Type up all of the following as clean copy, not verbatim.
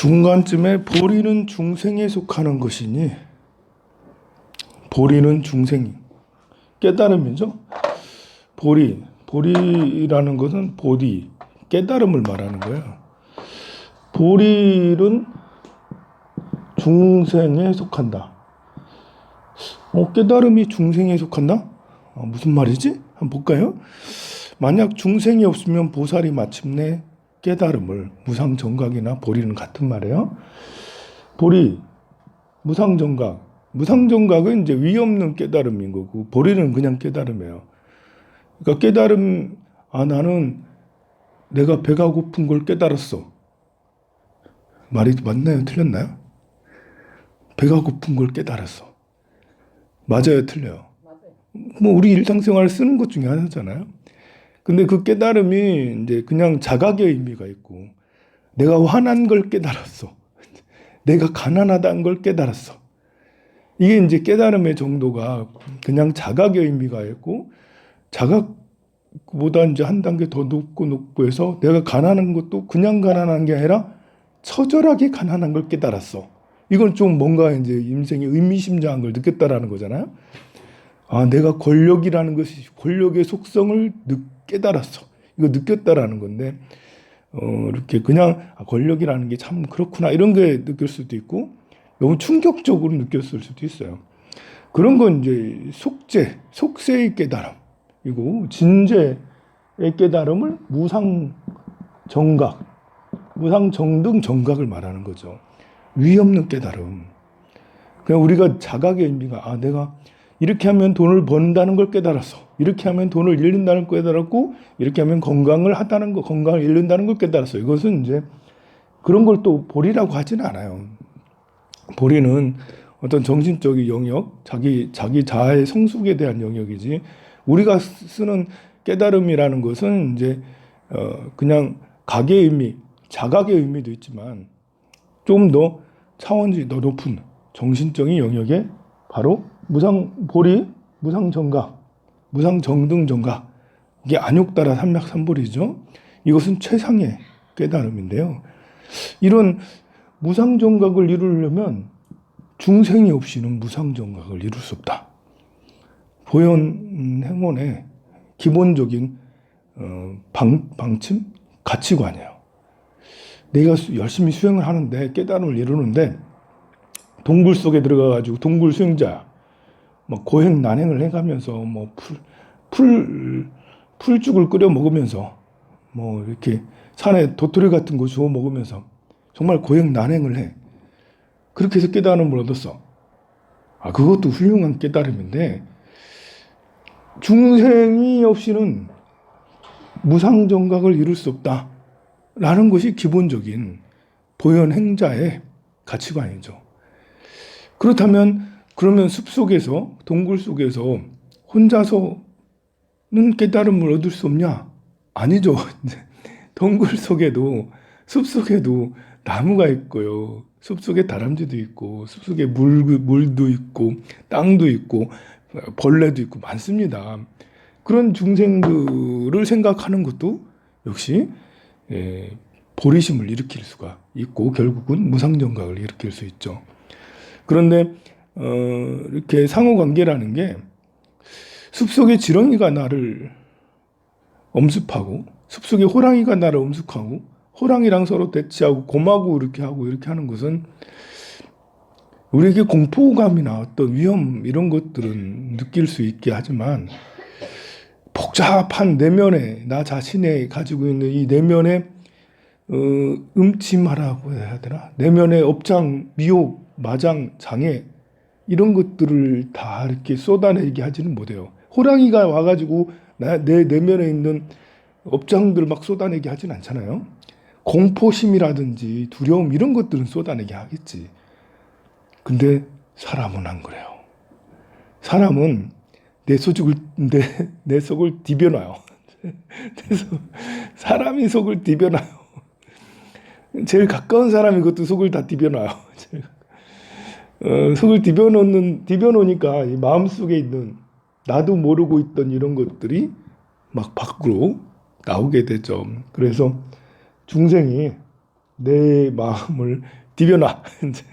중간쯤에 보리는 중생에 속하는 것이니, 보리는 중생, 깨달음이죠. 보리라는 것은 보리, 깨달음을 말하는 거예요. 보리는 중생에 속한다. 깨달음이 중생에 속한다? 무슨 말이지? 한번 볼까요? 만약 중생이 없으면 보살이 마침내 깨달음을, 무상정각이나 보리는 같은 말이에요. 보리, 무상정각. 무상정각은 이제 위 없는 깨달음인 거고, 보리는 그냥 깨달음이에요. 그러니까 깨달음, 나는 내가 배가 고픈 걸 깨달았어. 말이 맞나요? 틀렸나요? 배가 고픈 걸 깨달았어. 맞아요? 틀려요? 뭐 우리 일상생활 쓰는 것 중에 하나잖아요. 근데 그 깨달음이 이제 그냥 자각의 의미가 있고, 내가 화난 걸 깨달았어. 내가 가난하다는 걸 깨달았어. 이게 이제 깨달음의 정도가 그냥 자각의 의미가 있고, 자각보다 이제 한 단계 더 높고 해서 내가 가난한 것도 그냥 가난한 게 아니라 처절하게 가난한 걸 깨달았어. 이건 좀 뭔가 이제 인생의 의미심장한 걸 느꼈다라는 거잖아요. 내가 권력이라는 것이, 권력의 속성을 깨달았어. 이거 느꼈다라는 건데, 이렇게 그냥 권력이라는 게 참 그렇구나 이런 게 느낄 수도 있고, 너무 충격적으로 느꼈을 수도 있어요. 그런 건 이제 속세의 깨달음이고, 진재의 깨달음을 무상정각, 무상정등 정각을 말하는 거죠. 위 없는 깨달음. 그냥 우리가 자각의 의미가, 내가 이렇게 하면 돈을 번다는 걸 깨달았어. 이렇게 하면 돈을 잃는다는 걸 깨달았고, 이렇게 하면 건강을 잃는다는 걸 깨달았어. 이것은 이제 그런 걸 또 보리라고 하지는 않아요. 보리는 어떤 정신적인 영역, 자기 자아의 성숙에 대한 영역이지, 우리가 쓰는 깨달음이라는 것은 이제 그냥 각의 의미, 자각의 의미도 있지만 좀 더 차원이 더 높은 정신적인 영역에 바로 무상보리, 무상정각, 무상정등정각, 이게 안욕따라 삼맥삼보리죠. 이것은 최상의 깨달음인데요. 이런 무상정각을 이루려면 중생이 없이는 무상정각을 이룰 수 없다. 보현 행원의 기본적인 방침, 가치관이에요. 내가 열심히 수행을 하는데, 깨달음을 이루는데, 동굴 속에 들어가가지고 동굴 수행자, 뭐 고행 난행을 해가면서 뭐 풀죽을 끓여 먹으면서 뭐 이렇게 산에 도토리 같은 거 주워 먹으면서 정말 고행 난행을 해. 그렇게 해서 깨달음을 얻었어. 그것도 훌륭한 깨달음인데, 중생이 없이는 무상정각을 이룰 수 없다라는 것이 기본적인 보현 행자의 가치관이죠. 그러면 숲속에서, 동굴 속에서 혼자서는 깨달음을 얻을 수 없냐? 아니죠. 동굴 속에도, 숲속에도 나무가 있고요. 숲속에 다람쥐도 있고, 숲속에 물도 있고, 땅도 있고, 벌레도 있고, 많습니다. 그런 중생들을 생각하는 것도 역시 보리심을 일으킬 수가 있고, 결국은 무상정각을 일으킬 수 있죠. 그런데 이렇게 상호관계라는 게, 숲속에 지렁이가 나를 엄습하고, 숲속에 호랑이가 나를 엄습하고, 호랑이랑 서로 대치하고 고마고 이렇게 하고 이렇게 하는 것은 우리에게 공포감이나 어떤 위험 이런 것들은 느낄 수 있게 하지만, 복잡한 내면에, 나 자신에 가지고 있는 이 내면의 음침하라고 해야 되나? 내면의 업장, 미혹, 마장, 장애 이런 것들을 다 이렇게 쏟아내게 하지는 못해요. 호랑이가 와가지고 내 내면에 있는 업장들을 막 쏟아내게 하진 않잖아요. 공포심이라든지 두려움 이런 것들은 쏟아내게 하겠지. 근데 사람은 안 그래요. 사람은 내 속을 디벼놔요. 사람이 속을 디벼놔요. 제일 가까운 사람이 그것도 속을 다 디벼놔요. 속을 디벼놓으니까 이 마음속에 있는 나도 모르고 있던 이런 것들이 막 밖으로 나오게 되죠. 그래서 중생이 내 마음을 디벼놔. 이제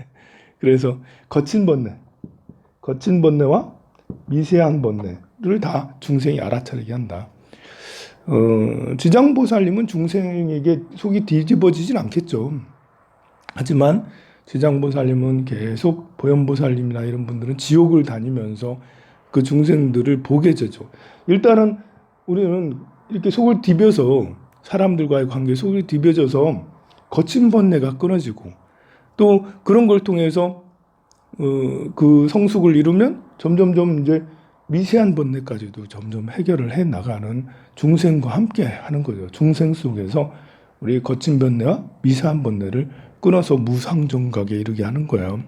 그래서 거친 번뇌와 미세한 번뇌를 다 중생이 알아차리게 한다. 지장보살님은 중생에게 속이 뒤집어지진 않겠죠. 하지만 지장보살님은 계속 보현보살님이나 이런 분들은 지옥을 다니면서 그 중생들을 보게 되죠. 일단은 우리는 이렇게 속을 디벼서 사람들과의 관계에 속이 디벼져서 거친 번뇌가 끊어지고 또 그런 걸 통해서 그 성숙을 이루면 점점점 이제 미세한 번뇌까지도 점점 해결을 해 나가는 중생과 함께 하는 거죠. 중생 속에서 우리 거친 번뇌와 미세한 번뇌를 끊어서 무상정각에 이르게 하는 거예요.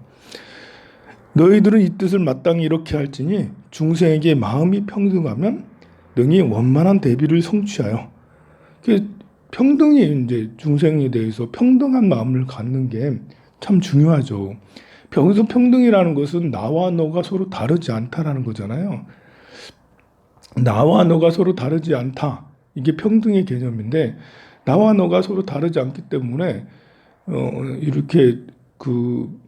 너희들은 이 뜻을 마땅히 이렇게 할지니 중생에게 마음이 평등하면 능히 원만한 대비를 성취하여 평등이 이제 중생에 대해서 평등한 마음을 갖는 게 참 중요하죠. 여기서 평등이라는 것은 나와 너가 서로 다르지 않다라는 거잖아요. 나와 너가 서로 다르지 않다. 이게 평등의 개념인데 나와 너가 서로 다르지 않기 때문에 이렇게 그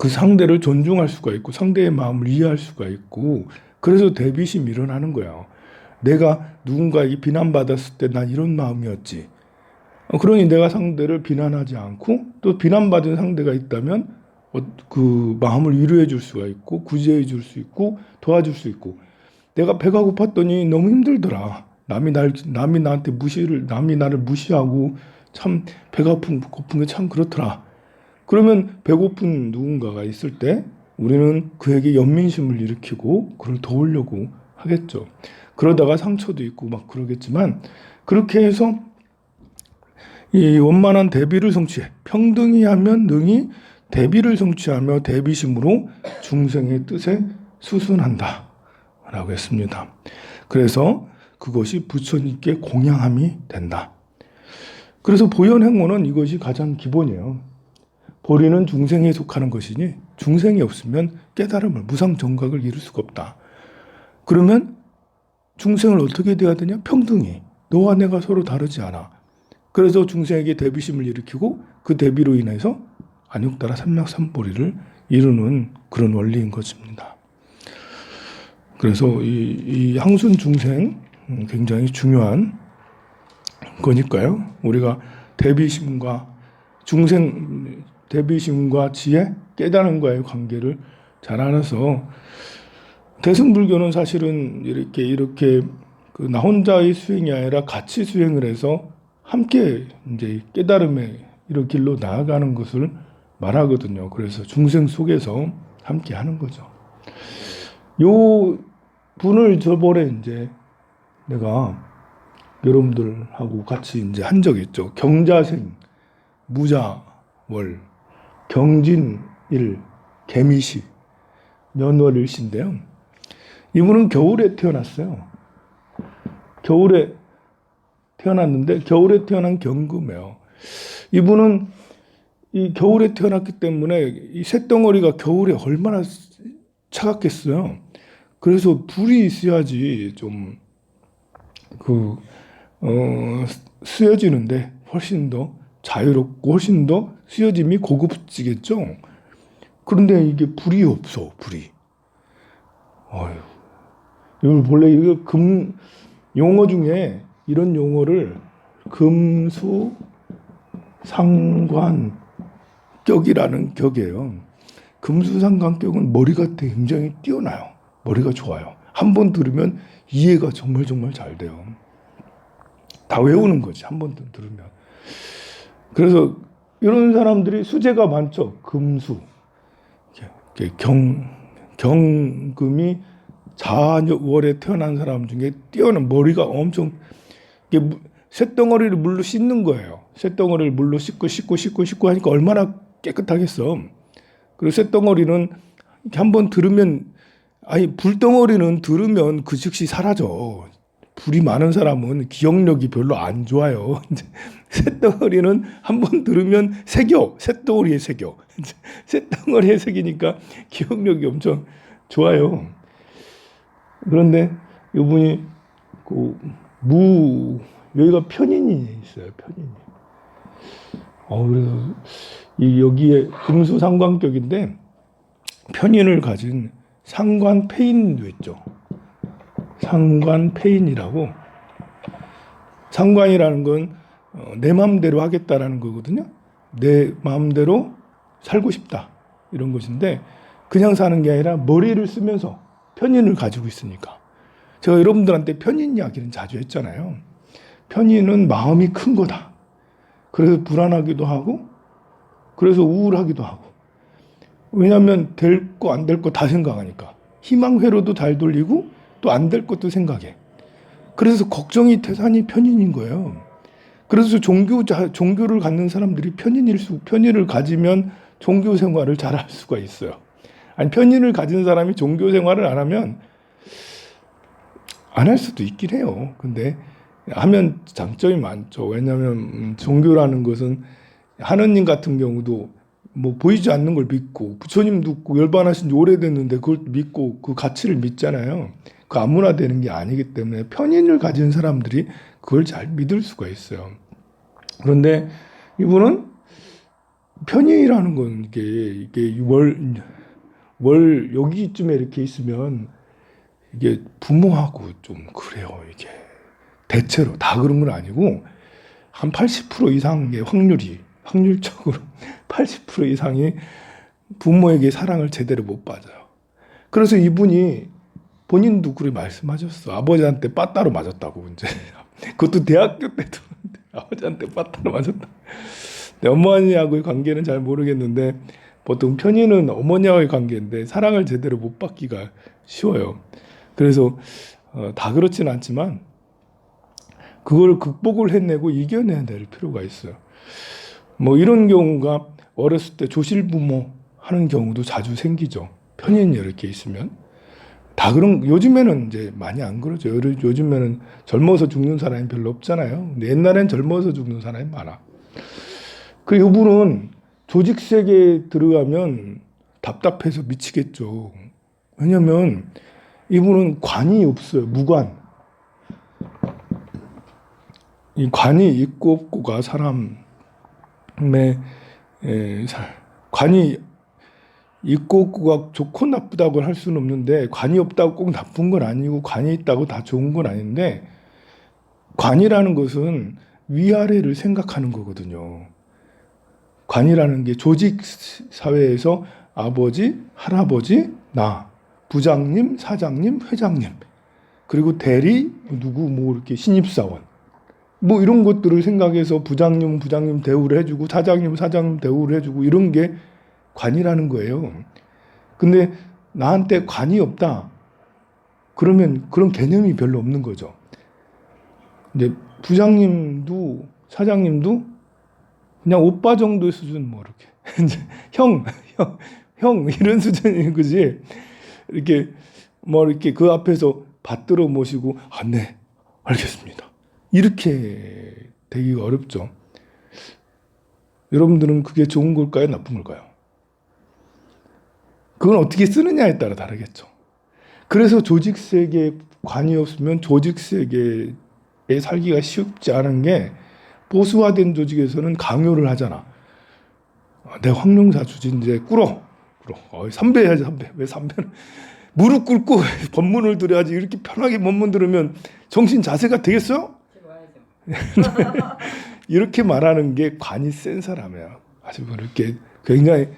상대를 존중할 수가 있고 상대의 마음을 이해할 수가 있고 그래서 대비심이 일어나는 거예요. 내가 누군가에게 비난받았을 때 난 이런 마음이었지. 그러니 내가 상대를 비난하지 않고 또 비난받은 상대가 있다면 그 마음을 위로해 줄 수가 있고 구제해 줄 수 있고 도와줄 수 있고 내가 배가 고팠더니 너무 힘들더라. 남이 나를 무시하고 참 배가 고픈 게 참 그렇더라. 그러면 배고픈 누군가가 있을 때 우리는 그에게 연민심을 일으키고 그를 도우려고 하겠죠. 그러다가 상처도 있고 막 그러겠지만 그렇게 해서 이 원만한 대비를 성취해 평등히 하면 능히 대비를 성취하며 대비심으로 중생의 뜻에 수순한다 라고 했습니다. 그래서 그것이 부처님께 공양함이 된다. 그래서 보현행문은 이것이 가장 기본이에요. 보리는 중생에 속하는 것이니 중생이 없으면 깨달음을 무상정각을 이룰 수가 없다. 그러면 중생을 어떻게 대해야 되냐? 평등히. 너와 내가 서로 다르지 않아. 그래서 중생에게 대비심을 일으키고 그 대비로 인해서 안욕따라 삼락삼보리를 이루는 그런 원리인 것입니다. 그래서 이 항순 중생 굉장히 중요한 거니까요. 우리가 대비심과 지혜, 깨달음과의 관계를 잘 알아서 대승불교는 사실은 이렇게 나 혼자의 수행이 아니라 같이 수행을 해서 함께 이제 깨달음의 이런 길로 나아가는 것을 말하거든요. 그래서 중생 속에서 함께 하는 거죠. 요 분을 저번에 이제 내가 여러분들하고 같이 이제 한 적이 있죠. 경자생, 무자월, 경진일, 개미시, 년월일시인데요. 이분은 겨울에 태어났어요. 겨울에 태어났는데 겨울에 태어난 경금이에요. 이분은 이 겨울에 태어났기 때문에 이 쇳덩어리가 겨울에 얼마나 차갑겠어요. 그래서 불이 있어야지 좀 쓰여지는데 훨씬 더 자유롭고 훨씬 더 쓰여짐이 고급지겠죠. 그런데 이게 불이 없어, 불이. 이거 본래 이거 용어 중에 이런 용어를 금수 상관격이라는 격이에요. 금수상관격은 머리가 굉장히 뛰어나요. 머리가 좋아요. 한 번 들으면 이해가 정말 잘 돼요. 다 외우는 거지, 한 번 들으면. 그래서 이런 사람들이 수재가 많죠. 금수. 경금이 자월에 태어난 사람 중에 뛰어난 머리가 엄청 쇳덩어리를 물로 씻는 거예요. 쇳덩어리를 물로 씻고 하니까 얼마나 깨끗하겠어. 그리고 쇳덩어리는 한번 들으면 불덩어리는 들으면 그 즉시 사라져. 불이 많은 사람은 기억력이 별로 안 좋아요. 쇳덩어리는 한번 들으면 쇳덩어리에 새겨. 쇳덩어리에 새기니까 기억력이 엄청 좋아요. 그런데 이분이 여기가 편인이 있어요. 편인이. 그래서 여기에 금수 상관격인데 편인을 가진 상관폐인도 있죠. 상관폐인이라고. 상관이라는 건 내 마음대로 하겠다라는 거거든요. 내 마음대로 살고 싶다 이런 것인데 그냥 사는 게 아니라 머리를 쓰면서 편인을 가지고 있으니까. 제가 여러분들한테 편인 이야기는 자주 했잖아요. 편인은 마음이 큰 거다. 그래서 불안하기도 하고 그래서 우울하기도 하고. 왜냐하면 될 거 안 될 거 다 생각하니까. 희망회로도 잘 돌리고 또 안 될 것도 생각해. 그래서 걱정이 태산이 편인인 거예요. 그래서 종교를 갖는 사람들이 편인을 가지면 종교 생활을 잘할 수가 있어요. 아니, 편인을 가진 사람이 종교 생활을 안 하면 안 할 수도 있긴 해요. 근데 하면 장점이 많죠. 왜냐하면 종교라는 것은 하느님 같은 경우도 뭐 보이지 않는 걸 믿고 부처님도 열반하신 지 오래됐는데 그걸 믿고 그 가치를 믿잖아요. 그 아무나 되는 게 아니기 때문에 편인을 가진 사람들이 그걸 잘 믿을 수가 있어요. 그런데 이분은 편인이라는 건 이게 월 여기쯤에 이렇게 있으면 이게 부모하고 좀 그래요. 이게 대체로 다 그런 건 아니고 한 80% 이상의 확률적으로 80% 이상이 부모에게 사랑을 제대로 못 받아요. 그래서 이분이 본인도 그렇게 말씀하셨어. 아버지한테 빠따로 맞았다고. 이제 그것도 대학교 때도 아버지한테 빠따로 맞았다. 어머니하고의 관계는 잘 모르겠는데 보통 편인은 어머니와의 관계인데 사랑을 제대로 못 받기가 쉬워요. 그래서 다 그렇지는 않지만 그걸 극복을 해내고 이겨내야 될 필요가 있어요. 뭐 이런 경우가 어렸을 때 조실부모 하는 경우도 자주 생기죠. 편인이 이렇게 있으면. 다 요즘에는 이제 많이 안 그러죠. 요즘에는 젊어서 죽는 사람이 별로 없잖아요. 근데 옛날엔 젊어서 죽는 사람이 많아. 이분은 조직 세계에 들어가면 답답해서 미치겠죠. 왜냐면 이분은 관이 없어요. 무관. 이 관이 있고 없고가 사람의 관이 있고 없고가 좋고 나쁘다고 할 수는 없는데 관이 없다고 꼭 나쁜 건 아니고 관이 있다고 다 좋은 건 아닌데 관이라는 것은 위아래를 생각하는 거거든요. 관이라는 게 조직 사회에서 아버지, 할아버지, 나, 부장님, 사장님, 회장님, 그리고 대리, 이렇게 신입사원. 뭐 이런 것들을 생각해서 부장님 대우를 해주고 사장님 대우를 해주고 이런 게 관이라는 거예요. 근데 나한테 관이 없다. 그러면 그런 개념이 별로 없는 거죠. 근데 부장님도 사장님도 그냥 오빠 정도의 수준 뭐 이렇게 형 이런 수준인 거지. 이렇게 이렇게 그 앞에서 받들어 모시고 네 알겠습니다. 이렇게 되기가 어렵죠. 여러분들은 그게 좋은 걸까요? 나쁜 걸까요? 그건 어떻게 쓰느냐에 따라 다르겠죠. 그래서 조직 세계에 관이 없으면 조직 세계에 살기가 쉽지 않은 게 보수화된 조직에서는 강요를 하잖아. 내 황룡사 주진제 꿇어. 삼배해야지 삼배. 왜 삼배는? 무릎 꿇고 법문을 들어야지. 이렇게 편하게 법문 들으면 정신 자세가 되겠어요? 이렇게 말하는 게 관이 센 사람이야. 아주 그렇게 굉장히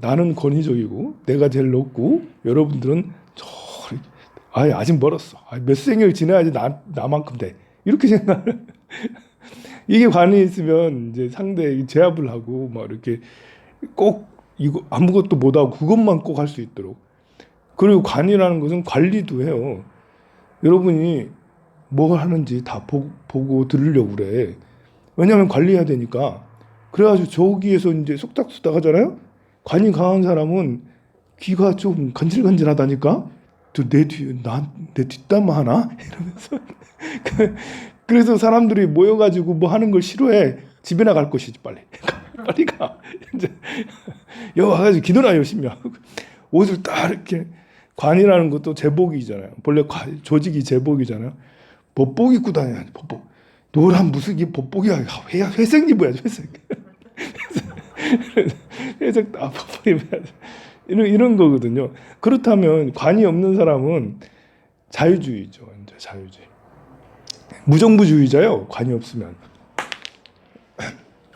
나는 권위적이고 내가 제일 높고 여러분들은 아직 멀었어. 몇 생을 지나야지 나만큼 돼. 이렇게 생각을. 이게 관이 있으면 이제 상대 제압을 하고 이렇게 꼭 이거 아무것도 못하고 그것만 꼭 할 수 있도록. 그리고 관이라는 것은 관리도 해요. 여러분이 뭐 하는지 다 보고 들으려고 그래. 왜냐하면 관리해야 되니까. 그래가지고 저기에서 이제 속닥속닥 하잖아요. 관이 강한 사람은 귀가 좀 간질간질하다니까. 내 뒷담화 하나? 이러면서. 그래서 사람들이 모여가지고 뭐 하는 걸 싫어해. 집에나 갈 것이지 빨리. 빨리 가. 이제 와가지고 기도나 열심히 하고 옷을 딱 이렇게. 관이라는 것도 제복이잖아요. 본래 조직이 제복이잖아요. 법복 입고 다녀야지. 법복. 노란 무슨 이 법복이야. 회색 입어야지. 회색. 회색 다 퍼버리면 이런 거거든요. 그렇다면 관이 없는 사람은 자유주의죠. 이제 자유주의. 무정부주의자요. 관이 없으면.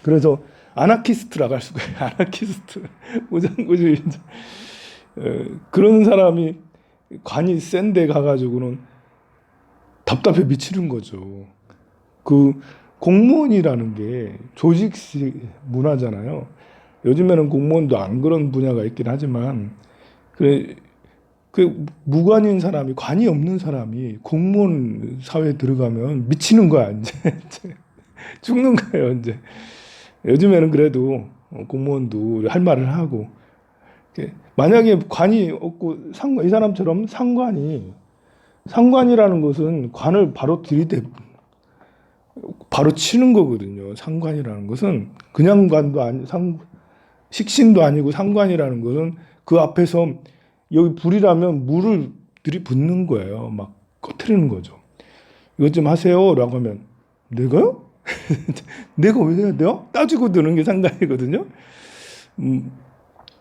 그래서 아나키스트라고 할 수가 있어요. 아나키스트. 무정부주의자. 그런 사람이 관이 센 데 가가지고는 답답해 미치는 거죠. 그 공무원이라는 게 조직식 문화잖아요. 요즘에는 공무원도 안 그런 분야가 있긴 하지만 그래 그 무관인 사람이 관이 없는 사람이 공무원 사회에 들어가면 미치는 거야 이제 죽는 거예요 이제. 요즘에는 그래도 공무원도 할 말을 하고 만약에 관이 없고 이 사람처럼 상관이라는 것은 관을 바로 들이대 바로 치는 거거든요. 상관이라는 것은 그냥 관도 아니 식신도 아니고 상관이라는 것은 그 앞에서 여기 불이라면 물을 들이붓는 거예요. 막 꺼트리는 거죠. 이것 좀 하세요라고 하면 내가요? 내가 왜 해야 돼요? 따지고 드는 게 상관이거든요.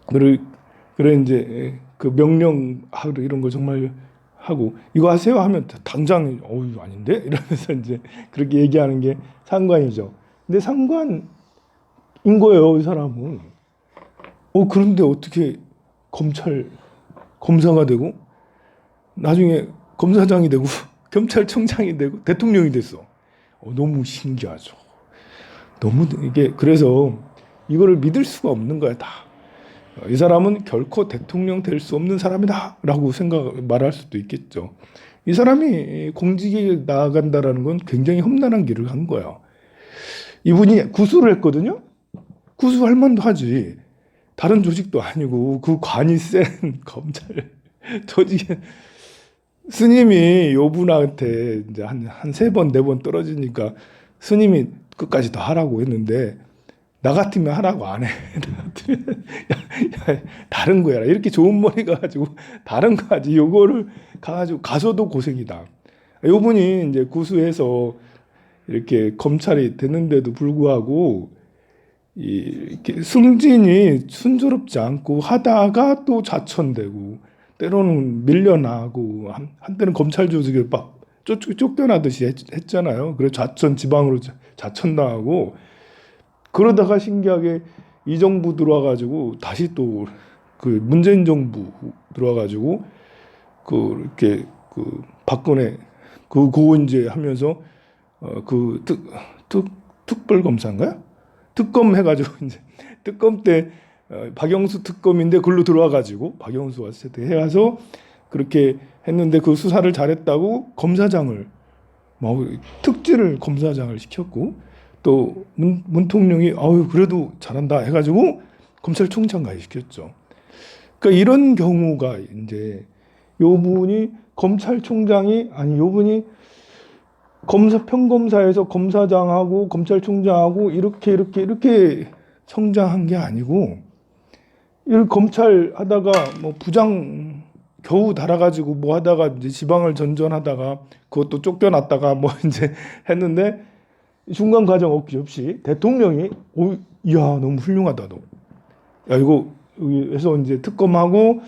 그래 이제 그 명령 이런 거 정말 하고 이거 하세요 하면 당장 어우 아닌데 이러면서 이제 그렇게 얘기하는 게 상관이죠. 근데 상관인 거예요, 이 사람은. 그런데 어떻게 검사가 되고 나중에 검사장이 되고 경찰청장이 되고 대통령이 됐어. 너무 신기하죠. 너무 이게 그래서 이거를 믿을 수가 없는 거야 다. 이 사람은 결코 대통령 될 수 없는 사람이다라고 말할 수도 있겠죠. 이 사람이 공직에 나아간다라는 건 굉장히 험난한 길을 간 거야. 이분이 구수를 했거든요. 구수할 만도 하지. 다른 조직도 아니고 그 관이 센 검찰 조직에 스님이 요분한테 이제 한 세 번, 네 번 떨어지니까 스님이 끝까지 다 하라고 했는데 나 같으면 하라고 안 해. 야, 다른 거야. 이렇게 좋은 머리 가지고 다른 거 하지. 요거를 가지고 가서도 고생이다. 요분이 이제 구수해서 이렇게 검찰이 됐는데도 불구하고 이렇게 승진이 순조롭지 않고 하다가 또 자천되고 때로는 밀려나고 한때는 검찰 조직에 막 쫓겨나듯이 했잖아요. 그래서 지방으로 자천당하고 그러다가 신기하게 이 정부 들어와가지고 다시 또 그 문재인 정부 들어와가지고 이렇게 박근혜 그거 이제 하면서 특별 검사인가요? 특검 해가지고 이제 특검 때 박영수 특검인데 글로 들어와가지고 박영수 왔을 때 해가서 그렇게 했는데 그 수사를 잘했다고 검사장을 특지를 검사장을 시켰고 또 문통령이 그래도 잘한다 해가지고 검찰총장까지 시켰죠. 그러니까 이런 경우가 이제 요분이 요분이 평검사에서 검사장하고 검찰총장하고 이렇게 성장한 게 아니고 검찰 하다가 부장 겨우 달아가지고 하다가 이제 지방을 전전하다가 그것도 쫓겨났다가 이제 했는데 중간 과정 없이 대통령이 이야 너무 훌륭하다 너. 야 이거 여기에서 이제 특검에서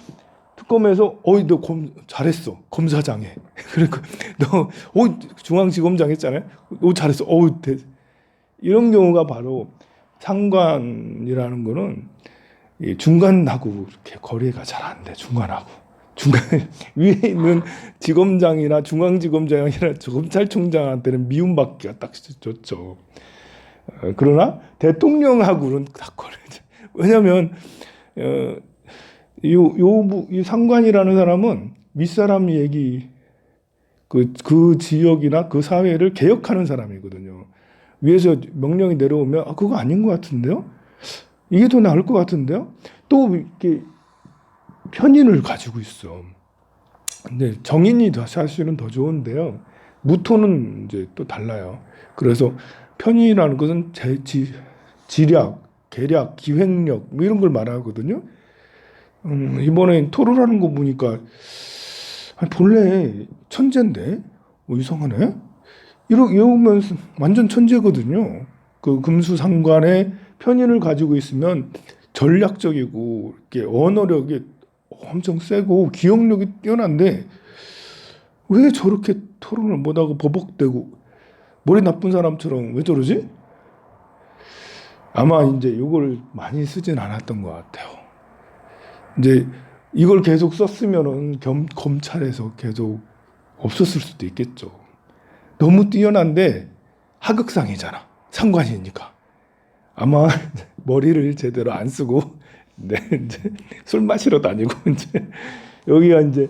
너 잘했어 검사장에. 그리고 너 중앙지검장 했잖아요. 너 잘했어. 이런 경우가 바로 상관이라는 거는 중간하고 이렇게 거리가 잘 안 돼. 중간 위에 있는 지검장이나 중앙지검장이나 검찰총장한테는 미움받기가 딱 좋죠. 그러나 대통령하고는 딱 거리죠. 왜냐하면 이 상관이라는 사람은 윗사람 얘기 그 지역이나 그 사회를 개혁하는 사람이거든요. 위에서 명령이 내려오면 그거 아닌 것 같은데요? 이게 더 나을 것 같은데요? 또 이렇게 편인을 가지고 있어. 근데 정인이 사실은 더 좋은데요. 무토는 이제 또 달라요. 그래서 편인이라는 것은 지략, 계략, 기획력 이런 걸 말하거든요. 이번에 토로라는 거 보니까 본래 천재인데 이상하네. 이러면 완전 천재거든요. 그 금수상관의 편인을 가지고 있으면 전략적이고 이렇게 언어력이 엄청 세고 기억력이 뛰어난데 왜 저렇게 토론을 못하고 버벅대고 머리 나쁜 사람처럼 왜 저러지? 아마 이제 이걸 많이 쓰진 않았던 것 같아요. 이제 이걸 계속 썼으면은 검찰에서 계속 없었을 수도 있겠죠. 너무 뛰어난데 하극상이잖아. 상관이니까. 아마 머리를 제대로 안 쓰고 네, 이제 술 마시러 다니고 이제 여기가 이제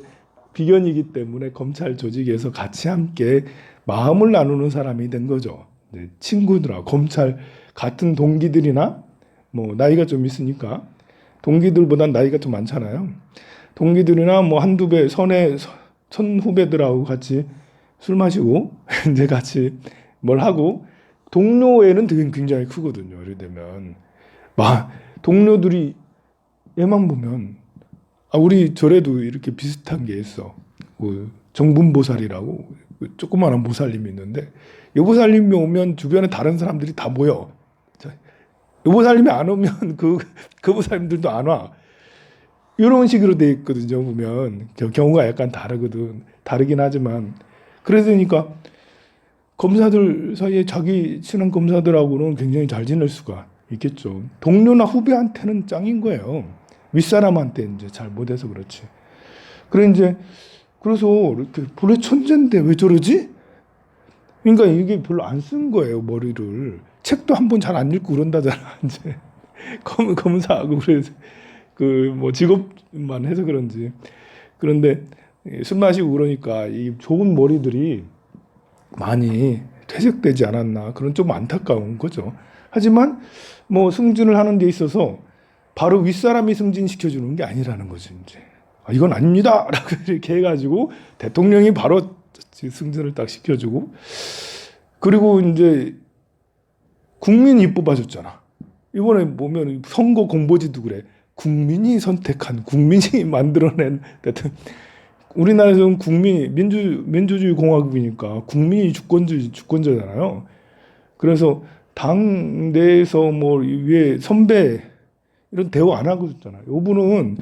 비견이기 때문에 검찰 조직에서 같이 함께 마음을 나누는 사람이 된 거죠. 네, 친구들하고 검찰 같은 동기들이나 뭐 나이가 좀 있으니까 동기들보단 나이가 좀 많잖아요. 동기들이나 뭐 한두 배 선 후배들하고 같이 술 마시고 이제 같이 뭘 하고 동료애는 되게 굉장히 크거든요. 예를 들면 막 동료들이 얘만 보면 우리 절에도 이렇게 비슷한 게 있어. 그 정분보살이라고 조그마한 보살님이 있는데 이 보살님이 오면 주변에 다른 사람들이 다 모여. 이 보살님이 안 오면 그 보살님들도 안 와. 이런 식으로 돼 있거든요. 보면 경우가 약간 다르긴 하지만 그러니까 검사들 사이에 자기 친한 검사들하고는 굉장히 잘 지낼 수가 있겠죠. 동료나 후배한테는 짱인 거예요. 윗사람한테 이제 잘 못해서 그렇지. 그래서 이렇게 본래 천재인데 왜 저러지? 그러니까 이게 별로 안 쓴 거예요, 머리를. 책도 한 번 잘 안 읽고 그런다잖아, 이제. 검사하고 그래서 뭐 직업만 해서 그런지. 그런데 술 마시고 그러니까 이 좋은 머리들이 많이 퇴색되지 않았나 그런 좀 안타까운 거죠. 하지만 뭐 승진을 하는 데 있어서 바로 윗사람이 승진시켜 주는 게 아니라는 거죠. 이제 이건 아닙니다라고 이렇게 해가지고 대통령이 바로 승진을 딱 시켜주고 그리고 이제 국민이 뽑아줬잖아. 이번에 보면 선거 공보지도 그래. 국민이 선택한 국민이 만들어낸 대통령. 우리나라에서는 국민이 민주주의 공화국이니까 국민이 주권자잖아요. 그래서 당 내에서 뭐 위에 선배 이런 대우 안 하고 있잖아요. 요분은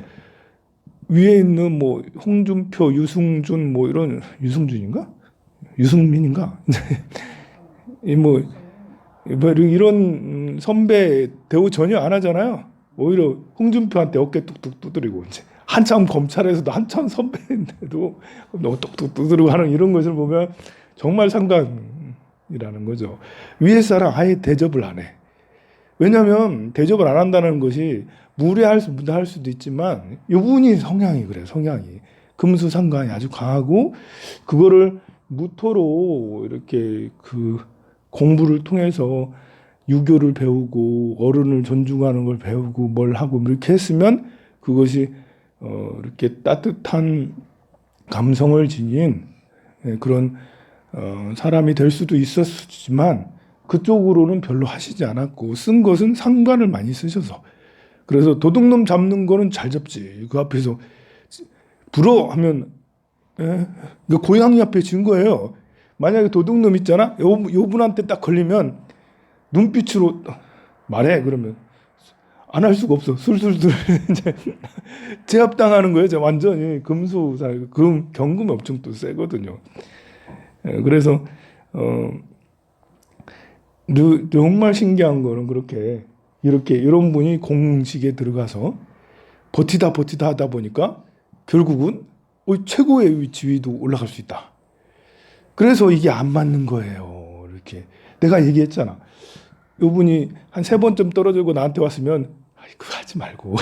위에 있는 뭐 홍준표, 유승준 뭐 이런 유승준인가? 유승민인가? 뭐 이런 선배 대우 전혀 안 하잖아요. 오히려 홍준표한테 어깨 뚝뚝 두드리고 이제 한참 검찰에서도 한참 선배인데도 너무 뚝뚝 두드리고 하는 이런 것을 보면 정말 상관이라는 거죠. 위에 사람 아예 대접을 안 해. 왜냐하면 대접을 안 한다는 것이 무례할 수도 있지만 이분이 성향이 그래. 성향이 금수상관이 아주 강하고 그거를 무토로 이렇게 공부를 통해서 유교를 배우고 어른을 존중하는 걸 배우고 뭘 하고 이렇게 했으면 그것이 이렇게 따뜻한 감성을 지닌 그런 사람이 될 수도 있었지만 그쪽으로는 별로 하시지 않았고 쓴 것은 상관을 많이 쓰셔서 그래서 도둑놈 잡는 거는 잘 잡지. 그 앞에서 불어 하면 고양이 앞에 진 거예요. 만약에 도둑놈 있잖아. 요 분한테 딱 걸리면 눈빛으로 말해 그러면 안 할 수가 없어. 술술술 이제 제압당하는 거예요. 완전히 경금이 엄청 또 세거든요. 그래서 정말 신기한 거는 이렇게 이런 분이 공식에 들어가서 버티다 하다 보니까 결국은 최고의 지위도 올라갈 수 있다. 그래서 이게 안 맞는 거예요. 이렇게 내가 얘기했잖아. 이분이 한 3번쯤 떨어지고 나한테 왔으면 그거 하지 말고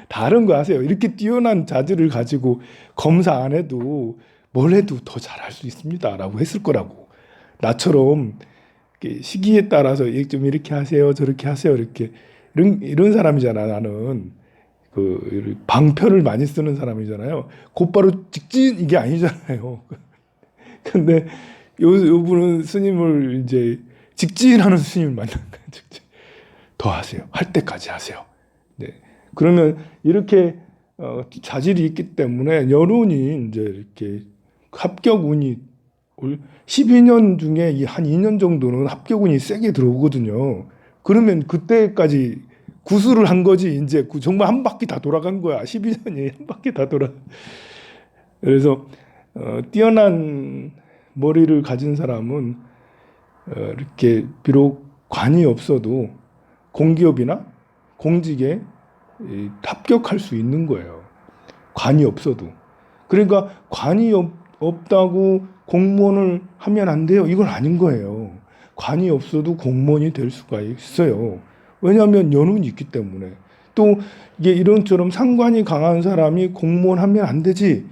다른 거 하세요. 이렇게 뛰어난 자질을 가지고 검사 안 해도 뭘 해도 더 잘할 수 있습니다라고 했을 거라고. 나처럼 시기에 따라서 좀 이렇게 하세요, 저렇게 하세요, 이렇게 이런 사람이잖아. 나는 방편을 많이 쓰는 사람이잖아요. 곧바로 직진 이게 아니잖아요. 근데 요 분은 스님을 이제 직진하는 스님을 만난 거예요. 더 하세요. 할 때까지 하세요. 네. 그러면 이렇게 자질이 있기 때문에 여론이 이제 이렇게 합격 운이 12년 중에 한 2년 정도는 합격운이 세게 들어오거든요. 그러면 그때까지 구술을 한 거지. 이제 정말 한 바퀴 다 돌아간 거야. 12년이 한 바퀴 다 돌아. 그래서 뛰어난 머리를 가진 사람은 이렇게 비록 관이 없어도 공기업이나 공직에 합격할 수 있는 거예요. 관이 없어도. 그러니까 관이 없다고 공무원을 하면 안 돼요. 이건 아닌 거예요. 관이 없어도 공무원이 될 수가 있어요. 왜냐하면 연운이 있기 때문에. 또 이게 이런처럼 상관이 강한 사람이 공무원 하면 안 되지.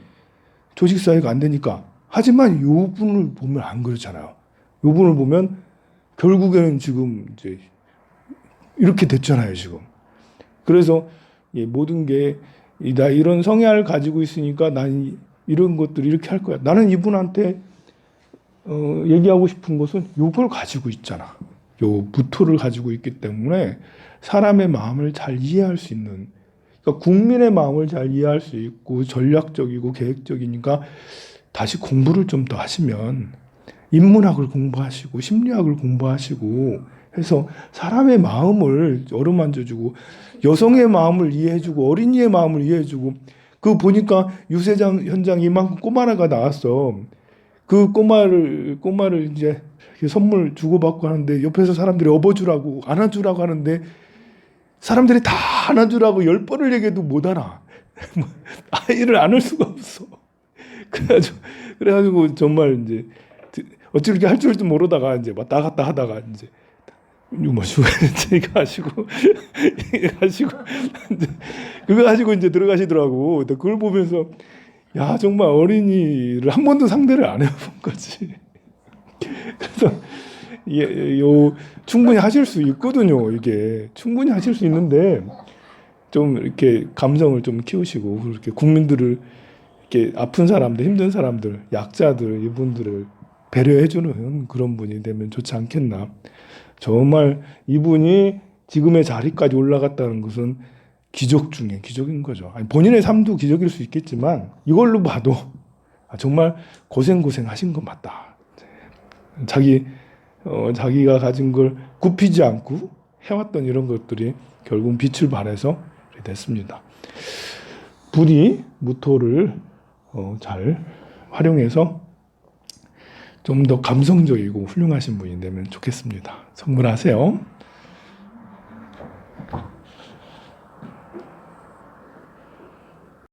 조직사회가 안 되니까. 하지만 요 분을 보면 안 그렇잖아요. 요 분을 보면 결국에는 지금 이제 이렇게 됐잖아요, 지금. 그래서 모든 게 나 이런 성향을 가지고 있으니까 난 이런 것들 이렇게 할 거야. 나는 이분한테 얘기하고 싶은 것은 요걸 가지고 있잖아. 요 부토를 가지고 있기 때문에 사람의 마음을 잘 이해할 수 있는, 그러니까 국민의 마음을 잘 이해할 수 있고 전략적이고 계획적이니까 다시 공부를 좀 더 하시면 인문학을 공부하시고 심리학을 공부하시고 해서 사람의 마음을 어루만져주고 여성의 마음을 이해해주고 어린이의 마음을 이해해주고 그 보니까 유세장 현장 이만큼 꼬마가 나왔어. 그 꼬마를 이제 선물 주고받고 하는데 옆에서 사람들이 업어주라고 안아주라고 하는데 사람들이 다 안아주라고 10번을 얘기해도 못 알아. 아이를 안을 수가 없어. 그래가지고 정말 이제 어찌 이렇게 할 줄도 모르다가 이제 왔다 갔다 하다가 이제 이거 이거 하시고 그거 하시고 이제 들어가시더라고. 그걸 보면서 야 정말 어린이를 한 번도 상대를 안 해본 거지. 그래서 요 충분히 하실 수 있거든요. 이게 충분히 하실 수 있는데 좀 이렇게 감성을 좀 키우시고 그렇게 국민들을 이렇게 아픈 사람들, 힘든 사람들, 약자들 이분들을 배려해주는 그런 분이 되면 좋지 않겠나. 정말 이분이 지금의 자리까지 올라갔다는 것은 기적 중에 기적인 거죠. 아니, 본인의 삶도 기적일 수 있겠지만 이걸로 봐도 정말 고생하신 것 맞다. 자기가 가진 걸 굽히지 않고 해왔던 이런 것들이 결국 빛을 발해서 됐습니다. 부디 무토를 잘 활용해서 좀 더 감성적이고 훌륭하신 분이 되면 좋겠습니다. 선물하세요.